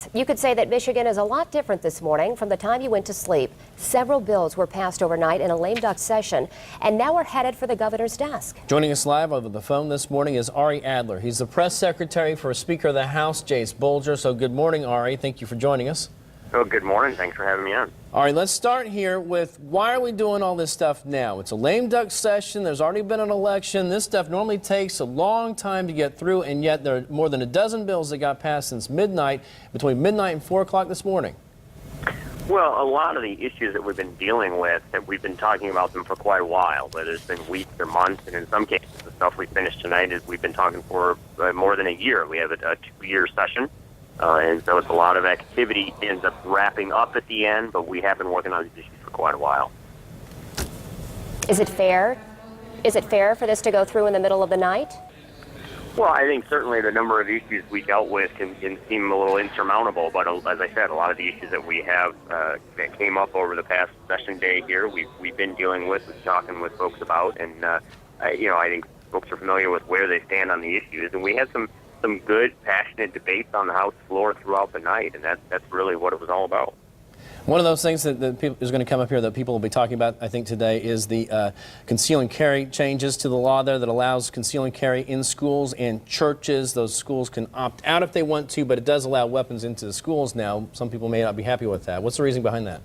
Yes, you could say that Michigan is a lot different this morning. From the time you went to sleep, several bills were passed overnight in a lame duck session, and now we're headed for the governor's desk. Joining us live over the phone this morning is Ari Adler. He's the press secretary for Speaker of the House, Jace Bolger. So good morning, Ari. Thank you for joining us. Oh, good morning. Thanks for having me on. All right, let's start here with why are we doing all this stuff now? It's a lame duck session. There's already been an election. This stuff normally takes a long time to get through, and yet there are more than a dozen bills that got passed since midnight, between midnight and 4 o'clock this morning. Well, a lot of the issues that we've been dealing with, that we've been talking about them for quite a while, whether it's been weeks or months, and in some cases the stuff we finished tonight is we've been talking for more than a year. We have a 2-year session. And so it's a lot of activity, ends up wrapping up at the end, but we have been working on these issues for quite a while. Is it fair? Is it fair for this to go through in the middle of the night? Well, I think certainly the number of issues we dealt with can seem a little insurmountable, but as I said, a lot of the issues that we have that came up over the past session day here, we've been dealing with, talking with folks about, and I think folks are familiar with where they stand on the issues, and we had some good, passionate debates on the House floor throughout the night, and that's really what it was all about. One of those things that is going to come up here that people will be talking about, I think, today is the conceal and carry changes to the law there that allows conceal and carry in schools and churches. Those schools can opt out if they want to, but it does allow weapons into the schools now. Some people may not be happy with that. What's the reason behind that?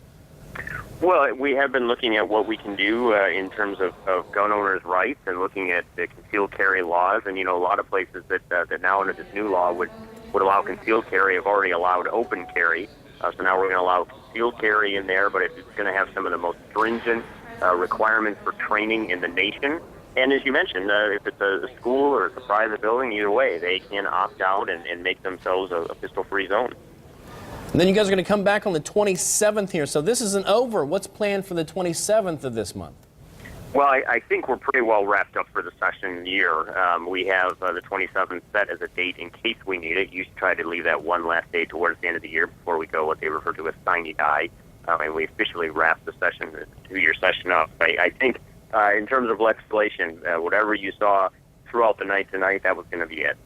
Well, we have been looking at what we can do in terms of gun owners' rights and looking at the concealed carry laws. And, a lot of places that now under this new law would allow concealed carry have already allowed open carry. So now we're going to allow concealed carry in there, but it's going to have some of the most stringent requirements for training in the nation. And as you mentioned, if it's a school or it's a private building, either way, they can opt out and make themselves a pistol-free zone. And then you guys are going to come back on the 27th here. So this isn't over. What's planned for the 27th of this month? Well, I think we're pretty well wrapped up for the session year. We have the 27th set as a date in case we need it. You should try to leave that one last day towards the end of the year before we go what they refer to as sine die. And we officially wrap the session, the 2-year session up. I think in terms of legislation, whatever you saw throughout the night tonight, that was going to be it.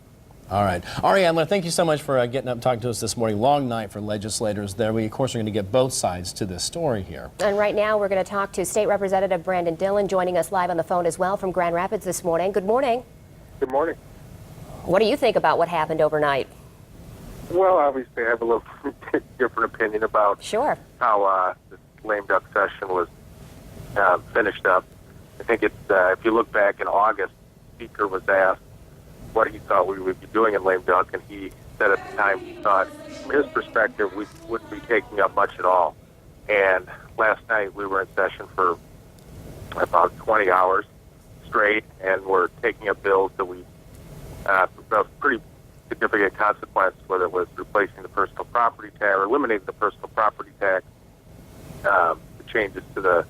All right. Ari Adler, thank you so much for getting up and talking to us this morning. Long night for legislators there. We, of course, are going to get both sides to this story here. And right now, we're going to talk to State Representative Brandon Dillon, joining us live on the phone as well from Grand Rapids this morning. Good morning. Good morning. What do you think about what happened overnight? Well, obviously, I have a little different opinion about how this lame duck session was finished up. I think it's, if you look back in August, the Speaker was asked what he thought we would be doing in lame duck, and he said at the time he thought, from his perspective, we wouldn't be taking up much at all. And last night we were in session for about 20 hours straight, and we're taking up bills that we of pretty significant consequence, whether it was replacing the personal property tax or eliminating the personal property tax, the changes to the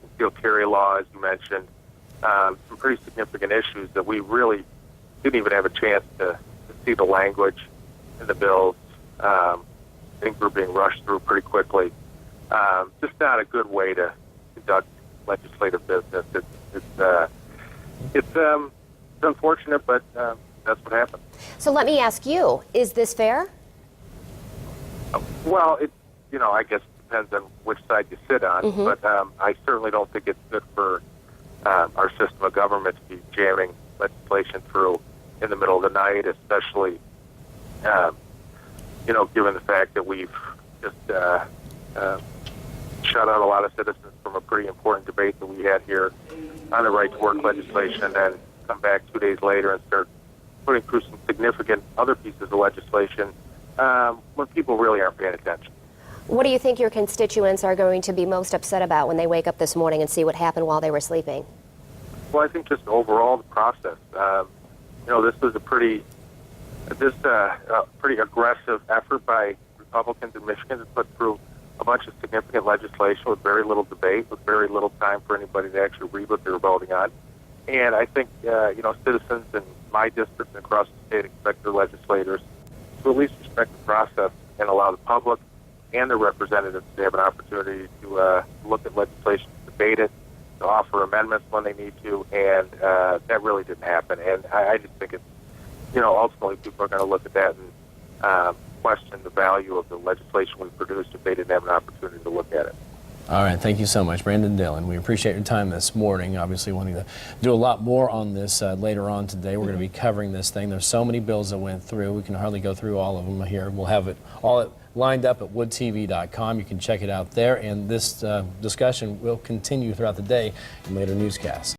concealed carry law, as you mentioned, some pretty significant issues that we really didn't even have a chance to see the language in the bills. Things were being rushed through pretty quickly. Just not a good way to conduct legislative business. It's unfortunate, but that's what happened. So let me ask you, is this fair? Well, I guess it depends on which side you sit on, but I certainly don't think it's good for our system of government to be jamming legislation through in the middle of the night, especially, given the fact that we've just shut out a lot of citizens from a pretty important debate that we had here on the right to work legislation, and then come back 2 days later and start putting through some significant other pieces of legislation when people really aren't paying attention. What do you think your constituents are going to be most upset about when they wake up this morning and see what happened while they were sleeping? Well, I think just overall the process. This was a pretty aggressive effort by Republicans in Michigan to put through a bunch of significant legislation with very little debate, with very little time for anybody to actually read what they were voting on. And I think, citizens in my district and across the state expect their legislators to at least respect the process and allow the public and their representatives to have an opportunity to look at legislation, debate it, to offer amendments when they need to, and that really didn't happen. And I just think it's, ultimately people are going to look at that and question the value of the legislation we produced if they didn't have an opportunity to look at it. All right, thank you so much, Brandon Dillon. We appreciate your time this morning. Obviously wanting to do a lot more on this later on today. We're going to be covering this thing. There's so many bills that went through. We can hardly go through all of them here. We'll have it all lined up at woodtv.com. You can check it out there, and this discussion will continue throughout the day in later newscasts.